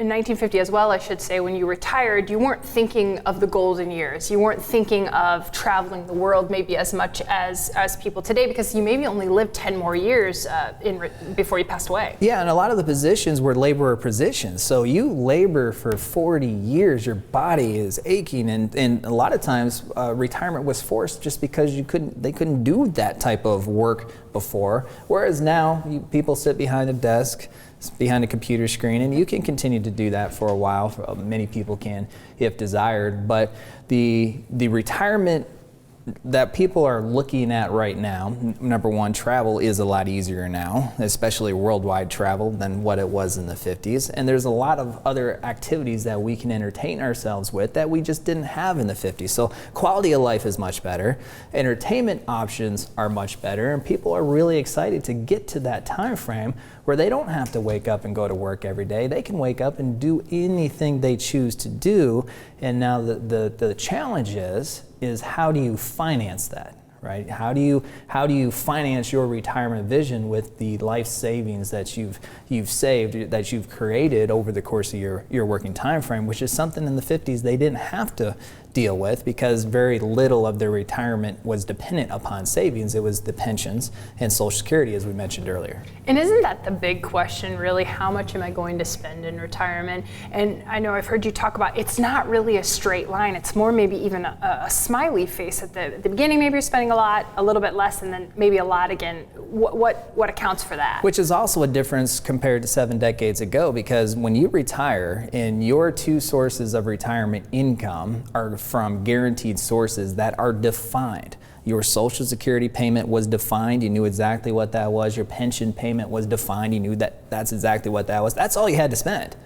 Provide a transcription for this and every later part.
1950 as well, I should say, when you retired, you weren't thinking of the golden years. You weren't thinking of traveling the world maybe as much as people today, because you maybe only lived 10 more years before you passed away. Yeah, and a lot of the positions were laborer positions. So you labor for 40 years, your body is aching, and a lot of times retirement was forced just because they couldn't do that type of work before. Whereas now, people sit behind a desk, behind a computer screen, and you can continue to do that for a while. Many people can, if desired. But the retirement that people are looking at right now, number one, travel is a lot easier now, especially worldwide travel, than what it was in the 50s. And there's a lot of other activities that we can entertain ourselves with that we just didn't have in the 50s. So quality of life is much better. Entertainment options are much better, and people are really excited to get to that time frame where they don't have to wake up and go to work every day. They can wake up and do anything they choose to do. And now the challenge is how do you finance that, right? How do you finance your retirement vision with the life savings that you've saved, that you've created over the course of your working time frame, which is something in the 50s they didn't have to deal with because very little of their retirement was dependent upon savings. It was the pensions and Social Security, as we mentioned earlier. And isn't that the big question, really? How much am I going to spend in retirement? And I know I've heard you talk about it's not really a straight line. It's more maybe even a smiley face at the beginning. Maybe you're spending a lot, a little bit less, and then maybe a lot again. What accounts for that? Which is also a difference compared to 7 decades ago, because when you retire and your two sources of retirement income are from guaranteed sources that are defined. Your Social Security payment was defined, you knew exactly what that was. Your pension payment was defined, you knew that's exactly what that was. That's all you had to spend.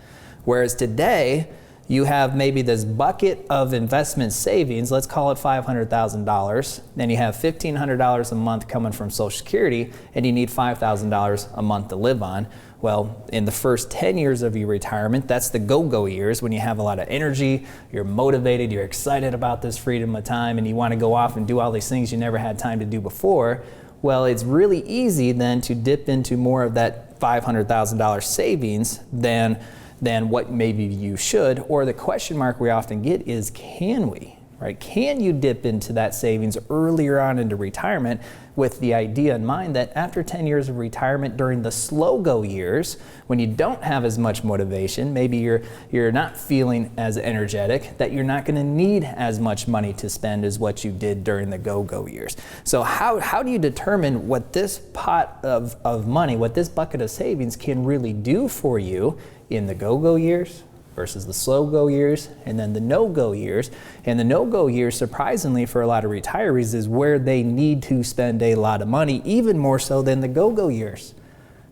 Whereas today, you have maybe this bucket of investment savings, let's call it $500,000, then you have $1,500 a month coming from Social Security, and you need $5,000 a month to live on. Well, in the first 10 years of your retirement, that's the go-go years when you have a lot of energy, you're motivated, you're excited about this freedom of time, and you want to go off and do all these things you never had time to do before. Well, it's really easy then to dip into more of that $500,000 savings than what maybe you should, or the question mark we often get is, can we, right? Can you dip into that savings earlier on into retirement with the idea in mind that after 10 years of retirement, during the slow go years, when you don't have as much motivation, maybe you're not feeling as energetic, that you're not going to need as much money to spend as what you did during the go-go years. So how do you determine what this pot of money, what this bucket of savings can really do for you in the go-go years versus the slow-go years, and then the no-go years? And the no-go years, surprisingly for a lot of retirees, is where they need to spend a lot of money, even more so than the go-go years.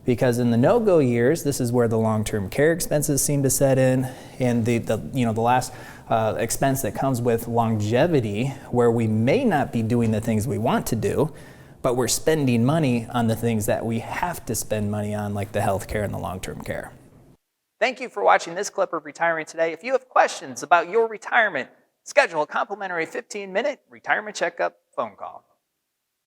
Because in the no-go years, this is where the long-term care expenses seem to set in, and the last expense that comes with longevity, where we may not be doing the things we want to do, but we're spending money on the things that we have to spend money on, like the health care and the long-term care. Thank you for watching this clip of Retiring Today. If you have questions about your retirement, schedule a complimentary 15-minute retirement checkup phone call.